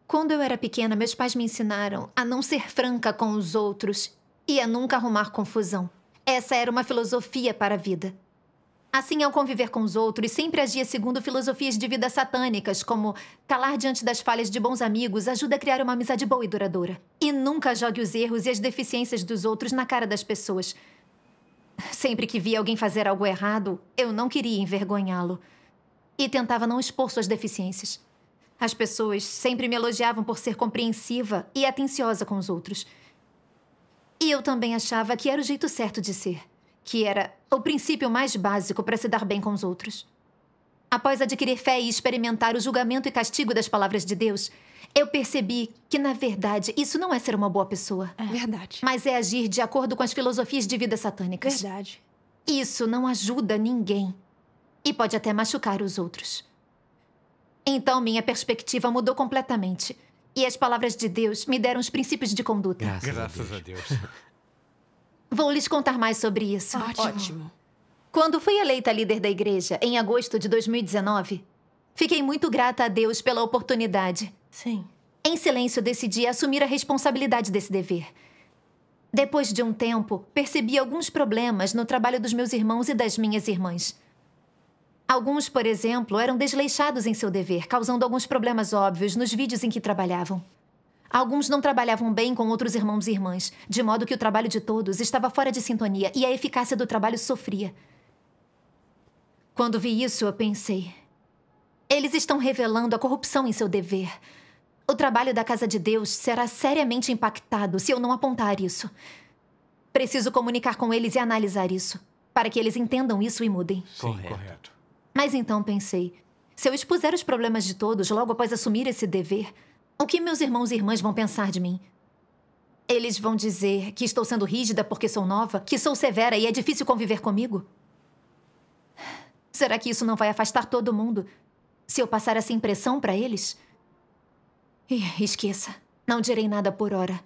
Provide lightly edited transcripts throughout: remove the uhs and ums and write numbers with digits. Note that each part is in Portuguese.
Quando eu era pequena, meus pais me ensinaram a não ser franca com os outros e a nunca arrumar confusão. Essa era uma filosofia para a vida. Assim, ao conviver com os outros, sempre agia segundo filosofias de vida satânicas, como calar diante das falhas de bons amigos ajuda a criar uma amizade boa e duradoura. E nunca jogue os erros e as deficiências dos outros na cara das pessoas. Sempre que via alguém fazer algo errado, eu não queria envergonhá-lo. E tentava não expor suas deficiências. As pessoas sempre me elogiavam por ser compreensiva e atenciosa com os outros. E eu também achava que era o jeito certo de ser, que era o princípio mais básico para se dar bem com os outros. Após adquirir fé e experimentar o julgamento e castigo das palavras de Deus, eu percebi que, na verdade, isso não é ser uma boa pessoa. É verdade. Mas é agir de acordo com as filosofias de vida satânicas. Verdade. Isso não ajuda ninguém e pode até machucar os outros. Então, minha perspectiva mudou completamente. E as palavras de Deus me deram os princípios de conduta. Graças a Deus. Vou lhes contar mais sobre isso. Ótimo. Quando fui eleita líder da igreja, em agosto de 2019, fiquei muito grata a Deus pela oportunidade. Sim. Em silêncio, decidi assumir a responsabilidade desse dever. Depois de um tempo, percebi alguns problemas no trabalho dos meus irmãos e das minhas irmãs. Alguns, por exemplo, eram desleixados em seu dever, causando alguns problemas óbvios nos vídeos em que trabalhavam. Alguns não trabalhavam bem com outros irmãos e irmãs, de modo que o trabalho de todos estava fora de sintonia e a eficácia do trabalho sofria. Quando vi isso, eu pensei: eles estão revelando a corrupção em seu dever. O trabalho da Casa de Deus será seriamente impactado se eu não apontar isso. Preciso comunicar com eles e analisar isso, para que eles entendam isso e mudem. Sim, correto. Mas então pensei, se eu expuser os problemas de todos logo após assumir esse dever, o que meus irmãos e irmãs vão pensar de mim? Eles vão dizer que estou sendo rígida porque sou nova, que sou severa e é difícil conviver comigo? Será que isso não vai afastar todo mundo se eu passar essa impressão para eles? Esqueça. Não direi nada por hora.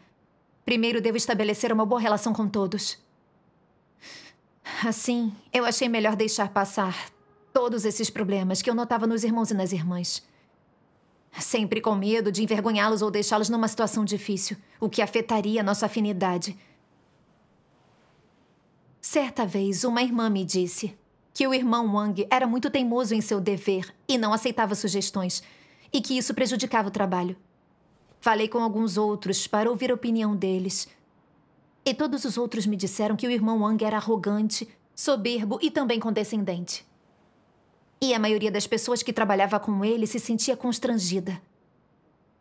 Primeiro devo estabelecer uma boa relação com todos. Assim, eu achei melhor deixar passar todos esses problemas que eu notava nos irmãos e nas irmãs. Sempre com medo de envergonhá-los ou deixá-los numa situação difícil, o que afetaria nossa afinidade. Certa vez, uma irmã me disse que o irmão Wang era muito teimoso em seu dever e não aceitava sugestões, e que isso prejudicava o trabalho. Falei com alguns outros para ouvir a opinião deles. E todos os outros me disseram que o irmão Wang era arrogante, soberbo e também condescendente. E a maioria das pessoas que trabalhava com ele se sentia constrangida.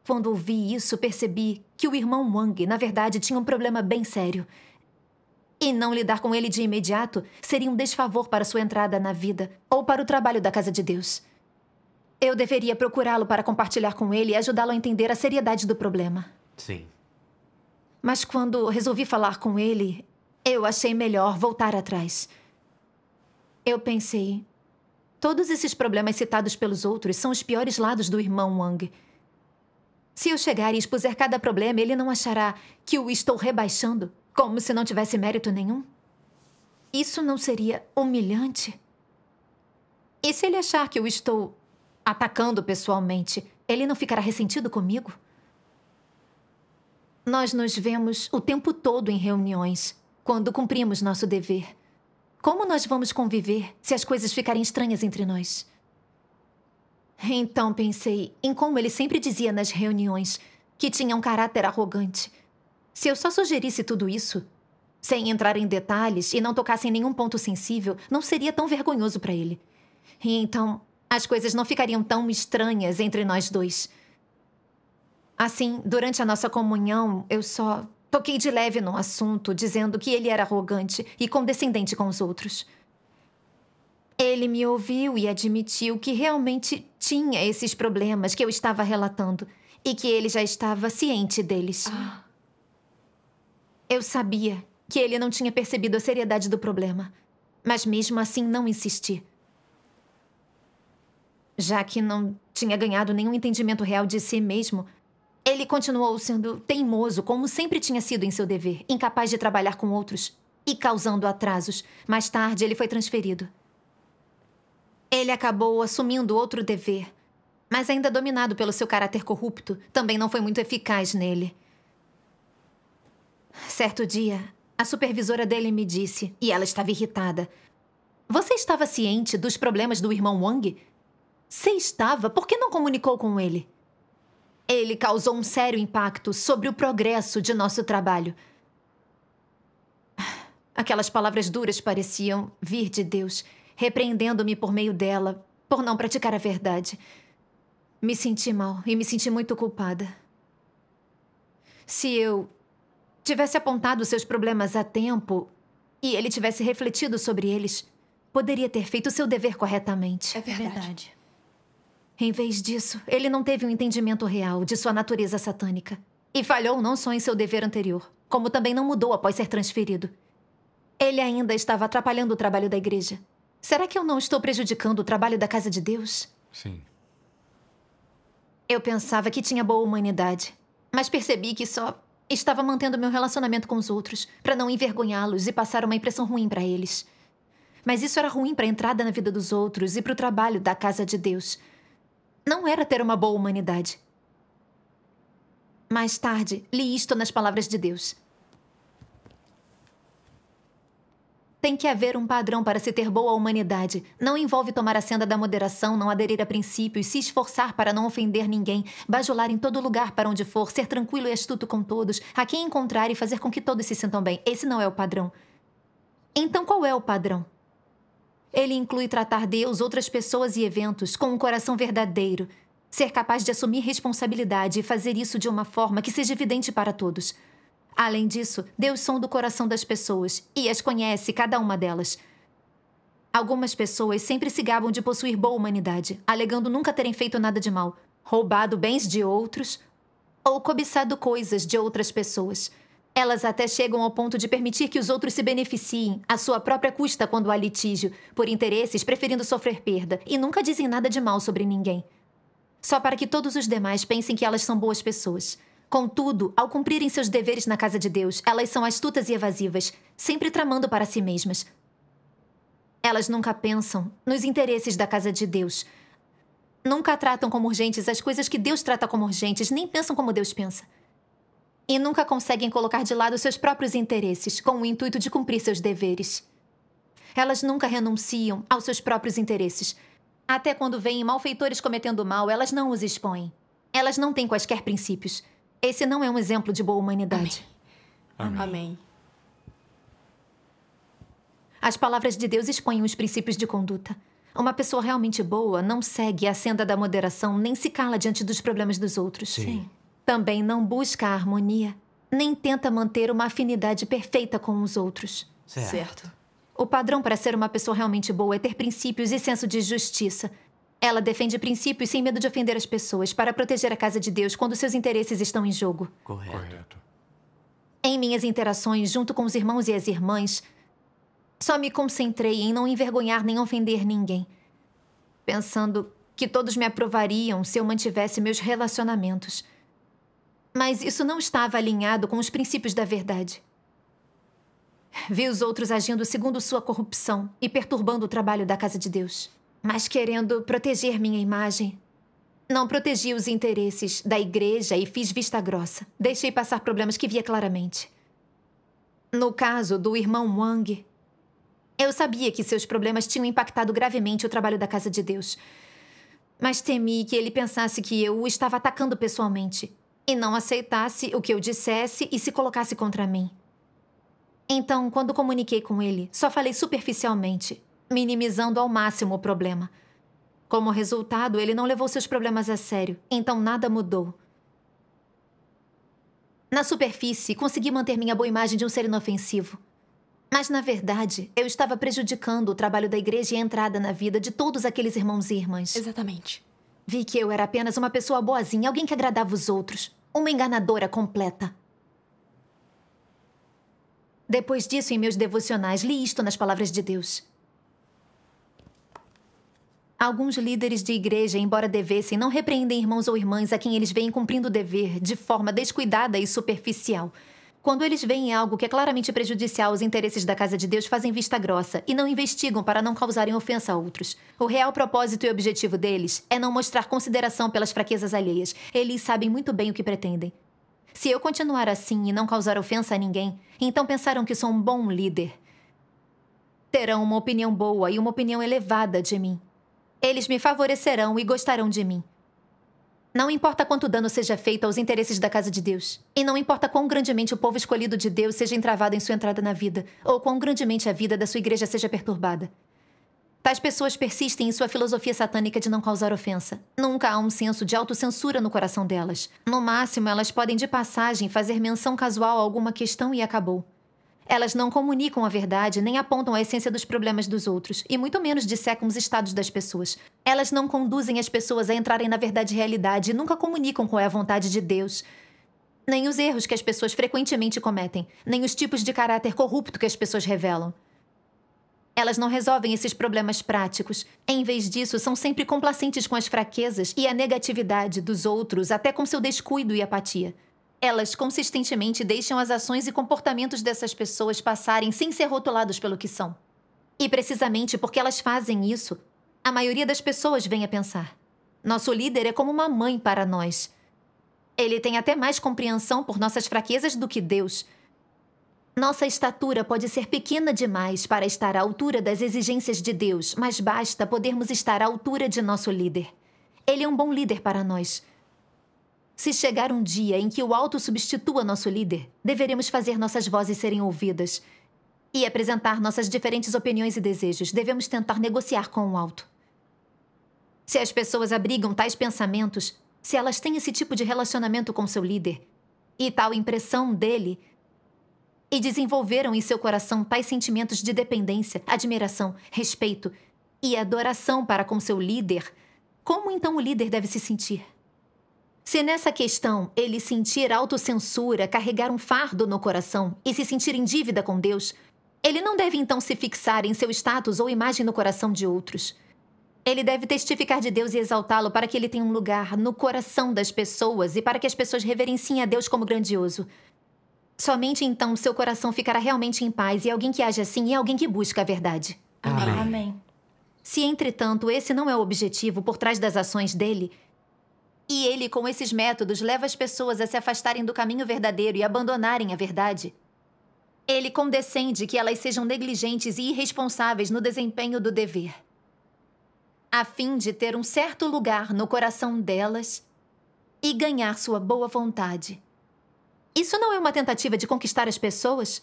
Quando ouvi isso, percebi que o irmão Wang, na verdade, tinha um problema bem sério. E não lidar com ele de imediato seria um desfavor para sua entrada na vida ou para o trabalho da Casa de Deus. Eu deveria procurá-lo para compartilhar com ele e ajudá-lo a entender a seriedade do problema. Sim. Mas quando resolvi falar com ele, eu achei melhor voltar atrás. Eu pensei: todos esses problemas citados pelos outros são os piores lados do irmão Wang. Se eu chegar e expuser cada problema, ele não achará que o estou rebaixando, como se não tivesse mérito nenhum? Isso não seria humilhante? E se ele achar que eu estou atacando pessoalmente, ele não ficará ressentido comigo? Nós nos vemos o tempo todo em reuniões, quando cumprimos nosso dever. Como nós vamos conviver se as coisas ficarem estranhas entre nós? Então pensei em como ele sempre dizia nas reuniões que tinha um caráter arrogante. Se eu só sugerisse tudo isso, sem entrar em detalhes e não tocasse em nenhum ponto sensível, não seria tão vergonhoso para ele. E então as coisas não ficariam tão estranhas entre nós dois. Assim, durante a nossa comunhão, eu só toquei de leve no assunto, dizendo que ele era arrogante e condescendente com os outros. Ele me ouviu e admitiu que realmente tinha esses problemas que eu estava relatando e que ele já estava ciente deles. Eu sabia que ele não tinha percebido a seriedade do problema, mas mesmo assim não insisti. Já que não tinha ganhado nenhum entendimento real de si mesmo, Ele continuou sendo teimoso, como sempre tinha sido em seu dever, incapaz de trabalhar com outros e causando atrasos. Mais tarde, ele foi transferido. Ele acabou assumindo outro dever, mas ainda dominado pelo seu caráter corrupto, também não foi muito eficaz nele. Certo dia, a supervisora dele me disse, e ela estava irritada: "Você estava ciente dos problemas do irmão Wang? Se estava, por que não comunicou com ele? Ele causou um sério impacto sobre o progresso de nosso trabalho." Aquelas palavras duras pareciam vir de Deus, repreendendo-me por meio dela, por não praticar a verdade. Me senti mal e me senti muito culpada. Se eu tivesse apontado seus problemas a tempo e ele tivesse refletido sobre eles, poderia ter feito seu dever corretamente. É verdade. Em vez disso, ele não teve um entendimento real de sua natureza satânica. E falhou não só em seu dever anterior, como também não mudou após ser transferido. Ele ainda estava atrapalhando o trabalho da igreja. Será que eu não estou prejudicando o trabalho da casa de Deus? Sim. Eu pensava que tinha boa humanidade, mas percebi que só estava mantendo meu relacionamento com os outros para não envergonhá-los e passar uma impressão ruim para eles. Mas isso era ruim para a entrada na vida dos outros e para o trabalho da casa de Deus. Não era ter uma boa humanidade. Mais tarde, li isto nas palavras de Deus. Tem que haver um padrão para se ter boa humanidade. Não envolve tomar a senda da moderação, não aderir a princípios, se esforçar para não ofender ninguém, bajular em todo lugar para onde for, ser tranquilo e astuto com todos, a quem encontrar e fazer com que todos se sintam bem. Esse não é o padrão. Então, qual é o padrão? Ele inclui tratar Deus, outras pessoas e eventos com um coração verdadeiro, ser capaz de assumir responsabilidade e fazer isso de uma forma que seja evidente para todos. Além disso, Deus sonda o coração das pessoas e as conhece, cada uma delas. Algumas pessoas sempre se gabam de possuir boa humanidade, alegando nunca terem feito nada de mal, roubado bens de outros ou cobiçado coisas de outras pessoas. Elas até chegam ao ponto de permitir que os outros se beneficiem à sua própria custa quando há litígio, por interesses, preferindo sofrer perda, e nunca dizem nada de mal sobre ninguém. Só para que todos os demais pensem que elas são boas pessoas. Contudo, ao cumprirem seus deveres na casa de Deus, elas são astutas e evasivas, sempre tramando para si mesmas. Elas nunca pensam nos interesses da casa de Deus. Nunca tratam como urgentes as coisas que Deus trata como urgentes, nem pensam como Deus pensa. E nunca conseguem colocar de lado seus próprios interesses, com o intuito de cumprir seus deveres. Elas nunca renunciam aos seus próprios interesses. Até quando veem malfeitores cometendo mal, elas não os expõem. Elas não têm quaisquer princípios. Esse não é um exemplo de boa humanidade. Amém. Amém. As palavras de Deus expõem os princípios de conduta. Uma pessoa realmente boa não segue a senda da moderação nem se cala diante dos problemas dos outros. Sim. Também não busca a harmonia, nem tenta manter uma afinidade perfeita com os outros. Certo. O padrão para ser uma pessoa realmente boa é ter princípios e senso de justiça. Ela defende princípios sem medo de ofender as pessoas para proteger a casa de Deus quando seus interesses estão em jogo. Correto. Em minhas interações junto com os irmãos e as irmãs, só me concentrei em não envergonhar nem ofender ninguém, pensando que todos me aprovariam se eu mantivesse meus relacionamentos. Mas isso não estava alinhado com os princípios da verdade. Vi os outros agindo segundo sua corrupção e perturbando o trabalho da casa de Deus. Mas querendo proteger minha imagem, não protegi os interesses da igreja e fiz vista grossa. Deixei passar problemas que via claramente. No caso do irmão Wang, eu sabia que seus problemas tinham impactado gravemente o trabalho da casa de Deus. Mas temi que ele pensasse que eu o estava atacando pessoalmente e não aceitasse o que eu dissesse e se colocasse contra mim. Então, quando comuniquei com ele, só falei superficialmente, minimizando ao máximo o problema. Como resultado, ele não levou seus problemas a sério, então nada mudou. Na superfície, consegui manter minha boa imagem de um ser inofensivo. Mas, na verdade, eu estava prejudicando o trabalho da igreja e a entrada na vida de todos aqueles irmãos e irmãs. Exatamente. Vi que eu era apenas uma pessoa boazinha, alguém que agradava os outros. Uma enganadora completa. Depois disso, em meus devocionais, li isto nas palavras de Deus. Alguns líderes de igreja, embora devessem, não repreendem irmãos ou irmãs a quem eles veem cumprindo o dever de forma descuidada e superficial. Quando eles veem algo que é claramente prejudicial aos interesses da casa de Deus, fazem vista grossa e não investigam para não causarem ofensa a outros. O real propósito e objetivo deles é não mostrar consideração pelas fraquezas alheias. Eles sabem muito bem o que pretendem. Se eu continuar assim e não causar ofensa a ninguém, então pensarão que sou um bom líder. Terão uma opinião boa e uma opinião elevada de mim. Eles me favorecerão e gostarão de mim. Não importa quanto dano seja feito aos interesses da casa de Deus. E não importa quão grandemente o povo escolhido de Deus seja entravado em sua entrada na vida, ou quão grandemente a vida da sua igreja seja perturbada. Tais pessoas persistem em sua filosofia satânica de não causar ofensa. Nunca há um senso de autocensura no coração delas. No máximo, elas podem de passagem fazer menção casual a alguma questão e acabou. Elas não comunicam a verdade, nem apontam a essência dos problemas dos outros, e muito menos dissecam os estados das pessoas. Elas não conduzem as pessoas a entrarem na verdade e realidade e nunca comunicam qual é a vontade de Deus. Nem os erros que as pessoas frequentemente cometem, nem os tipos de caráter corrupto que as pessoas revelam. Elas não resolvem esses problemas práticos. Em vez disso, são sempre complacentes com as fraquezas e a negatividade dos outros, até com seu descuido e apatia. Elas consistentemente deixam as ações e comportamentos dessas pessoas passarem sem ser rotulados pelo que são. E precisamente porque elas fazem isso, a maioria das pessoas vem a pensar: nosso líder é como uma mãe para nós. Ele tem até mais compreensão por nossas fraquezas do que Deus. Nossa estatura pode ser pequena demais para estar à altura das exigências de Deus, mas basta podermos estar à altura de nosso líder. Ele é um bom líder para nós. Se chegar um dia em que o alto substitua nosso líder, deveremos fazer nossas vozes serem ouvidas e apresentar nossas diferentes opiniões e desejos. Devemos tentar negociar com o alto. Se as pessoas abrigam tais pensamentos, se elas têm esse tipo de relacionamento com seu líder e tal impressão dele, e desenvolveram em seu coração tais sentimentos de dependência, admiração, respeito e adoração para com seu líder, como então o líder deve se sentir? Se nessa questão ele sentir autocensura, carregar um fardo no coração e se sentir em dívida com Deus, ele não deve então se fixar em seu status ou imagem no coração de outros. Ele deve testificar de Deus e exaltá-lo para que ele tenha um lugar no coração das pessoas e para que as pessoas reverenciem a Deus como grandioso. Somente então seu coração ficará realmente em paz, e alguém que age assim é alguém que busca a verdade. Amém. Amém. Se, entretanto, esse não é o objetivo por trás das ações dele, e ele, com esses métodos, leva as pessoas a se afastarem do caminho verdadeiro e abandonarem a verdade, ele condescende que elas sejam negligentes e irresponsáveis no desempenho do dever, a fim de ter um certo lugar no coração delas e ganhar sua boa vontade. Isso não é uma tentativa de conquistar as pessoas?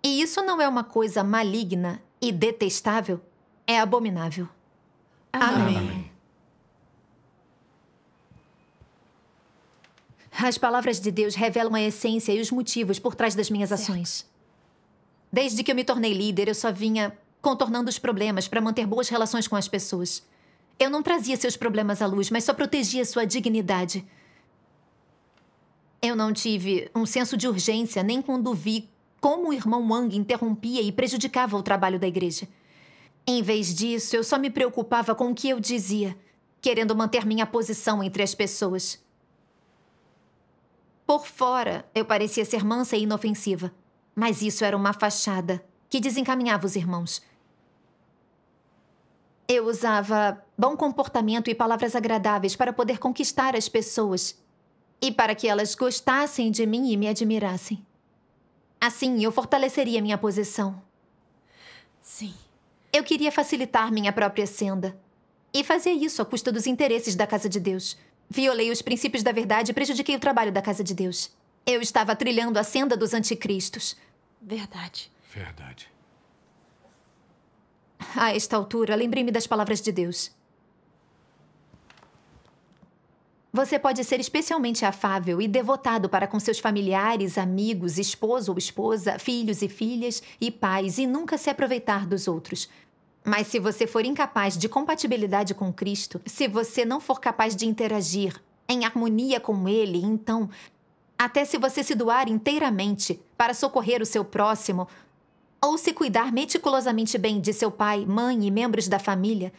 E isso não é uma coisa maligna e detestável? É abominável. Amém. As palavras de Deus revelam a essência e os motivos por trás das minhas ações. Desde que eu me tornei líder, eu só vinha contornando os problemas para manter boas relações com as pessoas. Eu não trazia seus problemas à luz, mas só protegia sua dignidade. Eu não tive um senso de urgência nem quando vi como o irmão Wang interrompia e prejudicava o trabalho da igreja. Em vez disso, eu só me preocupava com o que eu dizia, querendo manter minha posição entre as pessoas. Por fora, eu parecia ser mansa e inofensiva, mas isso era uma fachada que desencaminhava os irmãos. Eu usava bom comportamento e palavras agradáveis para poder conquistar as pessoas e para que elas gostassem de mim e me admirassem. Assim, eu fortaleceria minha posição. Sim. Eu queria facilitar minha própria senda e fazia isso à custa dos interesses da casa de Deus. Violei os princípios da verdade e prejudiquei o trabalho da casa de Deus. Eu estava trilhando a senda dos anticristos. Verdade. Verdade. A esta altura, lembrei-me das palavras de Deus. Você pode ser especialmente afável e devotado para com seus familiares, amigos, esposo ou esposa, filhos e filhas e pais e nunca se aproveitar dos outros. Mas se você for incapaz de compatibilidade com Cristo, se você não for capaz de interagir em harmonia com Ele, então, até se você se doar inteiramente para socorrer o seu próximo, ou se cuidar meticulosamente bem de seu pai, mãe e membros da família,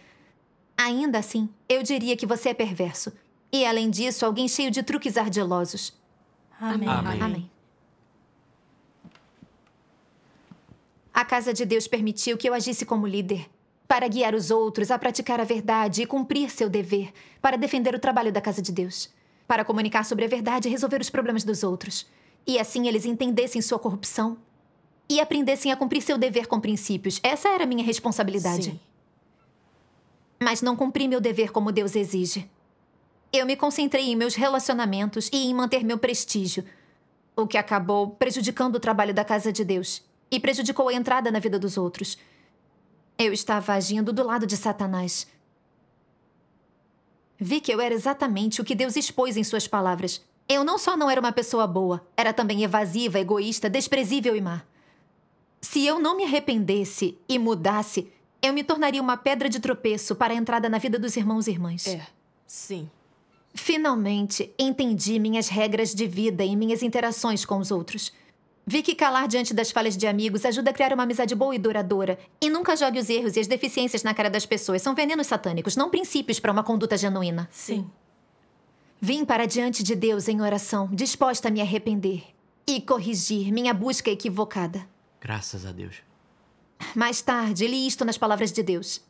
Ainda assim, eu diria que você é perverso. E, além disso, alguém cheio de truques ardilosos. Amém. Amém. A casa de Deus permitiu que eu agisse como líder, para guiar os outros a praticar a verdade e cumprir seu dever, para defender o trabalho da casa de Deus, para comunicar sobre a verdade e resolver os problemas dos outros. E assim eles entendessem sua corrupção e aprendessem a cumprir seu dever com princípios. Essa era a minha responsabilidade. Sim. Mas não cumpri meu dever como Deus exige. Eu me concentrei em meus relacionamentos e em manter meu prestígio, o que acabou prejudicando o trabalho da casa de Deus e prejudicou a entrada na vida dos outros. Eu estava agindo do lado de Satanás. Vi que eu era exatamente o que Deus expôs em suas palavras. Eu não só não era uma pessoa boa, era também evasiva, egoísta, desprezível e má. Se eu não me arrependesse e mudasse, eu me tornaria uma pedra de tropeço para a entrada na vida dos irmãos e irmãs. Sim. Finalmente, entendi minhas regras de vida e minhas interações com os outros. Vi que calar diante das falhas de amigos ajuda a criar uma amizade boa e duradoura. E nunca jogue os erros e as deficiências na cara das pessoas. São venenos satânicos, não princípios para uma conduta genuína. Sim. Vim para diante de Deus em oração, disposta a me arrepender e corrigir minha busca equivocada. Graças a Deus. Mais tarde, li isto nas palavras de Deus.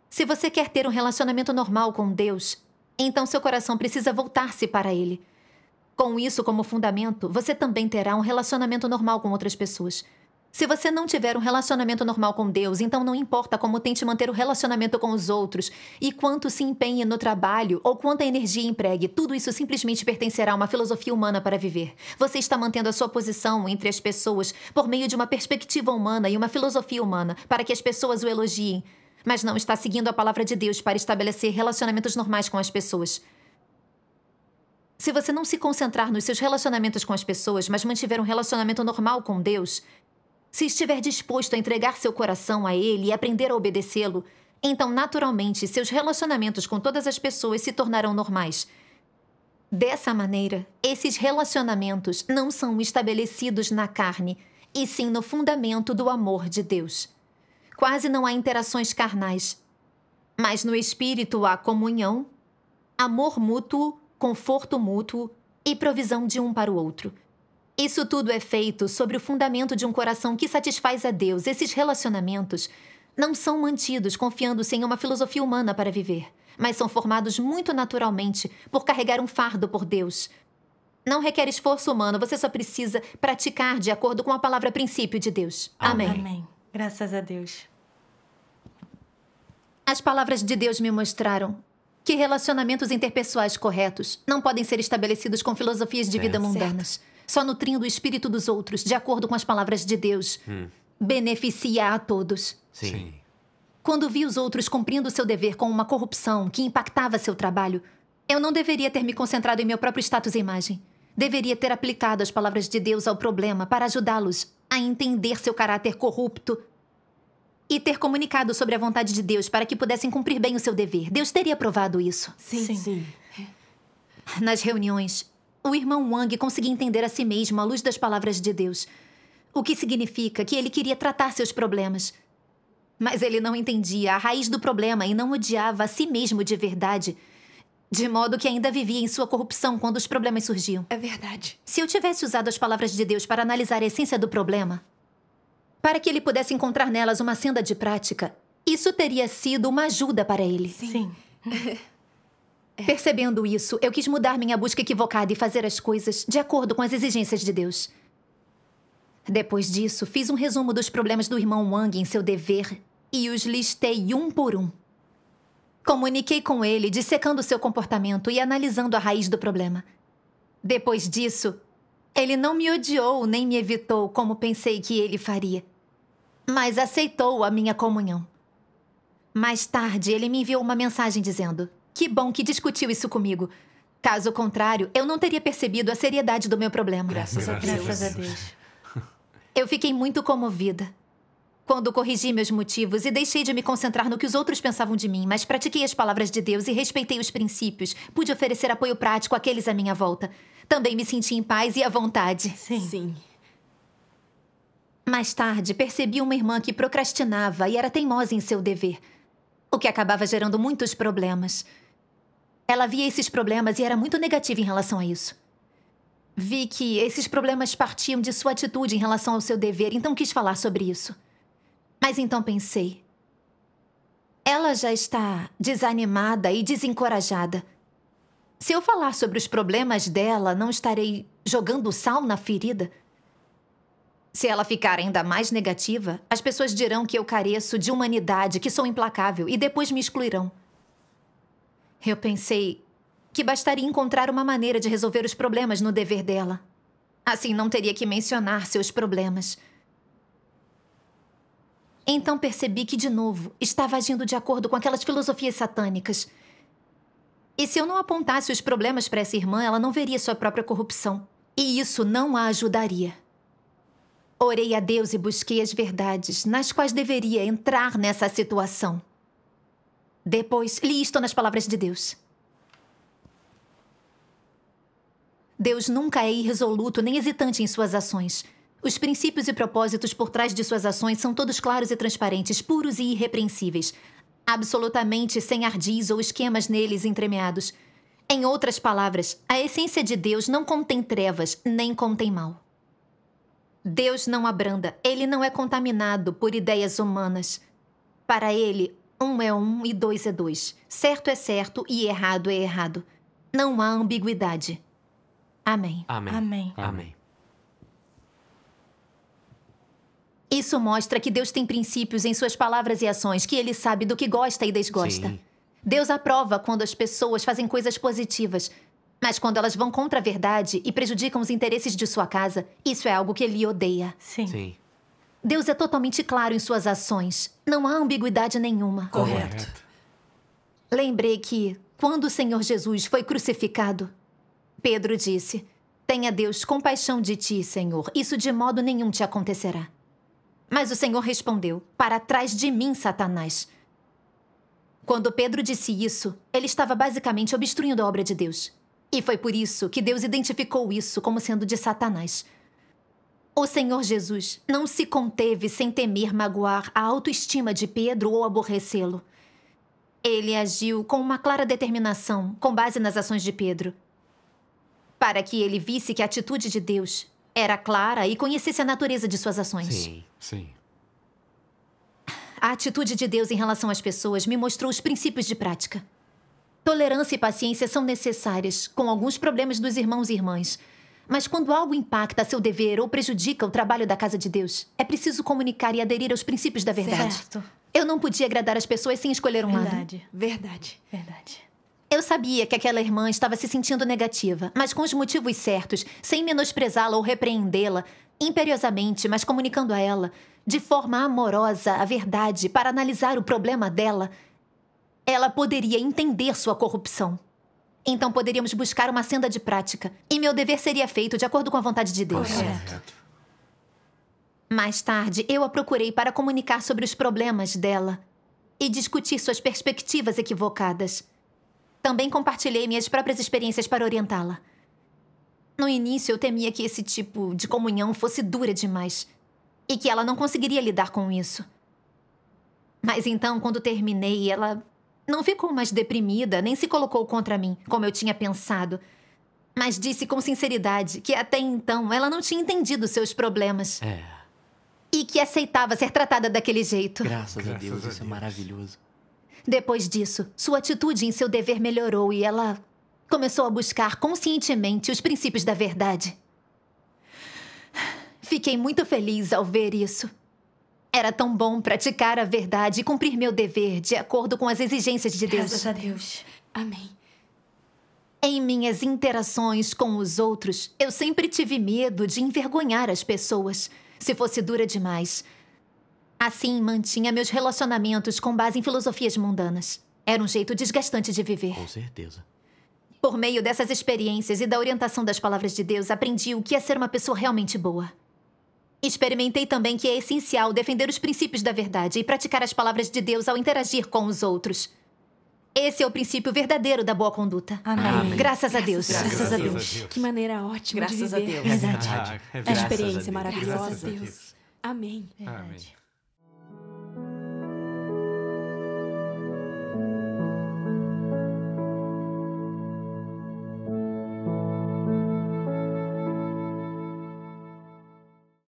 Se você quer ter um relacionamento normal com Deus, então seu coração precisa voltar-se para Ele. Com isso como fundamento, você também terá um relacionamento normal com outras pessoas. Se você não tiver um relacionamento normal com Deus, então não importa como tente manter o relacionamento com os outros e quanto se empenhe no trabalho ou quanta energia empregue, tudo isso simplesmente pertencerá a uma filosofia humana para viver. Você está mantendo a sua posição entre as pessoas por meio de uma perspectiva humana e uma filosofia humana para que as pessoas o elogiem, mas não está seguindo a palavra de Deus para estabelecer relacionamentos normais com as pessoas. Se você não se concentrar nos seus relacionamentos com as pessoas, mas mantiver um relacionamento normal com Deus, se estiver disposto a entregar seu coração a Ele e aprender a obedecê-lo, então, naturalmente, seus relacionamentos com todas as pessoas se tornarão normais. Dessa maneira, esses relacionamentos não são estabelecidos na carne, e sim no fundamento do amor de Deus. Quase não há interações carnais, mas no espírito há comunhão, amor mútuo, conforto mútuo e provisão de um para o outro. Isso tudo é feito sobre o fundamento de um coração que satisfaz a Deus. Esses relacionamentos não são mantidos confiando-se em uma filosofia humana para viver, mas são formados muito naturalmente por carregar um fardo por Deus. Não requer esforço humano, você só precisa praticar de acordo com a palavra princípio de Deus. Amém. Amém. Graças a Deus. As palavras de Deus me mostraram que relacionamentos interpessoais corretos não podem ser estabelecidos com filosofias de vida mundanas. Só nutrindo o espírito dos outros, de acordo com as palavras de Deus, beneficia a todos. Sim. Quando vi os outros cumprindo seu dever com uma corrupção que impactava seu trabalho, eu não deveria ter me concentrado em meu próprio status e imagem. Deveria ter aplicado as palavras de Deus ao problema para ajudá-los a entender seu caráter corrupto e ter comunicado sobre a vontade de Deus para que pudessem cumprir bem o seu dever. Deus teria aprovado isso. Sim. Nas reuniões, o irmão Wang conseguia entender a si mesmo à luz das palavras de Deus, o que significa que ele queria tratar seus problemas. Mas ele não entendia a raiz do problema e não odiava a si mesmo de verdade, de modo que ainda vivia em sua corrupção quando os problemas surgiam. É verdade. Se eu tivesse usado as palavras de Deus para analisar a essência do problema, para que ele pudesse encontrar nelas uma senda de prática, isso teria sido uma ajuda para ele. Sim. Percebendo isso, eu quis mudar minha busca equivocada e fazer as coisas de acordo com as exigências de Deus. Depois disso, fiz um resumo dos problemas do irmão Wang em seu dever e os listei um por um. Comuniquei com ele, dissecando seu comportamento e analisando a raiz do problema. Depois disso, ele não me odiou nem me evitou como pensei que ele faria, mas aceitou a minha comunhão. Mais tarde, ele me enviou uma mensagem dizendo: "Que bom que discutiu isso comigo. Caso contrário, eu não teria percebido a seriedade do meu problema." Graças a Deus. Eu fiquei muito comovida quando corrigi meus motivos e deixei de me concentrar no que os outros pensavam de mim, mas pratiquei as palavras de Deus e respeitei os princípios. Pude oferecer apoio prático àqueles à minha volta. Também me senti em paz e à vontade. Sim. Mais tarde, percebi uma irmã que procrastinava e era teimosa em seu dever, o que acabava gerando muitos problemas. Ela via esses problemas e era muito negativa em relação a isso. Vi que esses problemas partiam de sua atitude em relação ao seu dever, então quis falar sobre isso. Mas então pensei, ela já está desanimada e desencorajada. Se eu falar sobre os problemas dela, não estarei jogando sal na ferida? Se ela ficar ainda mais negativa, as pessoas dirão que eu careço de humanidade, que sou implacável, e depois me excluirão. Eu pensei que bastaria encontrar uma maneira de resolver os problemas no dever dela. Assim não teria que mencionar seus problemas. Então percebi que, de novo, estava agindo de acordo com aquelas filosofias satânicas. E se eu não apontasse os problemas para essa irmã, ela não veria sua própria corrupção. E isso não a ajudaria. Orei a Deus e busquei as verdades nas quais deveria entrar nessa situação. Depois, li isto nas palavras de Deus. Deus nunca é irresoluto nem hesitante em suas ações. Os princípios e propósitos por trás de suas ações são todos claros e transparentes, puros e irrepreensíveis. Absolutamente sem ardis ou esquemas neles entremeados. Em outras palavras, a essência de Deus não contém trevas, nem contém mal. Deus não abranda, ele não é contaminado por ideias humanas. Para ele, 1 é 1 e 2 é 2. Certo é certo e errado é errado. Não há ambiguidade. Amém. Amém. Amém. Amém. Isso mostra que Deus tem princípios em suas palavras e ações, que ele sabe do que gosta e desgosta. Sim. Deus aprova quando as pessoas fazem coisas positivas. Mas quando elas vão contra a verdade e prejudicam os interesses de sua casa, isso é algo que ele odeia. Sim. Sim. Deus é totalmente claro em suas ações. Não há ambiguidade nenhuma. Correto. Lembrei que, quando o Senhor Jesus foi crucificado, Pedro disse: "Tenha Deus compaixão de ti, Senhor. Isso de modo nenhum te acontecerá." Mas o Senhor respondeu: "Para trás de mim, Satanás." Quando Pedro disse isso, ele estava basicamente obstruindo a obra de Deus. E foi por isso que Deus identificou isso como sendo de Satanás. O Senhor Jesus não se conteve sem temer magoar a autoestima de Pedro ou aborrecê-lo. Ele agiu com uma clara determinação, com base nas ações de Pedro, para que ele visse que a atitude de Deus era clara e conhecesse a natureza de suas ações. Sim. Sim. A atitude de Deus em relação às pessoas me mostrou os princípios de prática. Tolerância e paciência são necessárias, com alguns problemas dos irmãos e irmãs. Mas quando algo impacta seu dever ou prejudica o trabalho da casa de Deus, é preciso comunicar e aderir aos princípios da verdade. Certo. Eu não podia agradar as pessoas sem escolher um lado. Verdade. Verdade. Verdade. Eu sabia que aquela irmã estava se sentindo negativa, mas com os motivos certos, sem menosprezá-la ou repreendê-la, imperiosamente, mas comunicando a ela, de forma amorosa, a verdade para analisar o problema dela, ela poderia entender sua corrupção. Então poderíamos buscar uma senda de prática, e meu dever seria feito de acordo com a vontade de Deus. Correto. Mais tarde, eu a procurei para comunicar sobre os problemas dela e discutir suas perspectivas equivocadas. Também compartilhei minhas próprias experiências para orientá-la. No início, eu temia que esse tipo de comunhão fosse dura demais e que ela não conseguiria lidar com isso. Mas então, quando terminei, ela não ficou mais deprimida, nem se colocou contra mim, como eu tinha pensado. Mas disse com sinceridade que até então ela não tinha entendido seus problemas. É. E que aceitava ser tratada daquele jeito. Graças a Graças Deus, a isso é Deus. maravilhoso. Depois disso, sua atitude em seu dever melhorou e ela começou a buscar conscientemente os princípios da verdade. Fiquei muito feliz ao ver isso. Era tão bom praticar a verdade e cumprir meu dever de acordo com as exigências de Deus. Graças a Deus. Amém. Em minhas interações com os outros, eu sempre tive medo de envergonhar as pessoas, se fosse dura demais. Assim, mantinha meus relacionamentos com base em filosofias mundanas. Era um jeito desgastante de viver. Com certeza. Por meio dessas experiências e da orientação das palavras de Deus, aprendi o que é ser uma pessoa realmente boa. Experimentei também que é essencial defender os princípios da verdade e praticar as palavras de Deus ao interagir com os outros. Esse é o princípio verdadeiro da boa conduta. Amém. Graças a Deus. Graças a Deus. Deus. Que maneira ótima Graças de a viver. Deus. Verdade. Ah, é A verdade. experiência Graças a maravilhosa. Deus. Deus. Amém. Amém. Verdade.